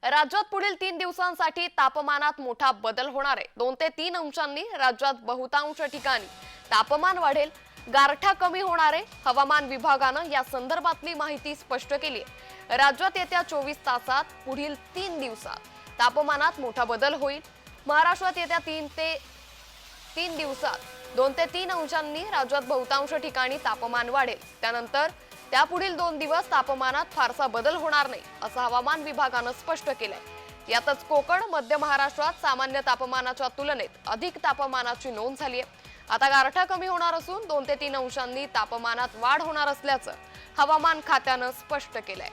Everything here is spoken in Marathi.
राज्यात पुढील 3 दिवसांसाठी तापमानात मोठा बदल होणार आहे। 2 ते 3 अंशांनी राज्यात बहुतांश ठिकाणी तापमान वाढेल, गारठा कमी होणार आहे। हवामान विभागानं या संदर्भातली माहिती स्पष्ट केली आहे। राज्यात येत्या 24 तासात पुढील 3 दिवसात तापमानात मोठा बदल होईल। महाराष्ट्रात येत्या 3 दिवसात 2 ते 3 अंशांनी राज्यात बहुतांश ठिकाणी तापमान वाढेल। त्यानंतर त्यापुढील 2 दिवस तापमानात फारसा बदल होणार नाही, असं हवामान विभागानं स्पष्ट केलंय। यातच कोकण, मध्य महाराष्ट्रात सामान्य तापमानाच्या तुलनेत अधिक तापमानाची नोंद झाली आहे। आता गारठा कमी होणार असून 2 ते 3 अंशांनी तापमानात वाढ होणार असल्याचं हवामान खात्यानं स्पष्ट केलंय।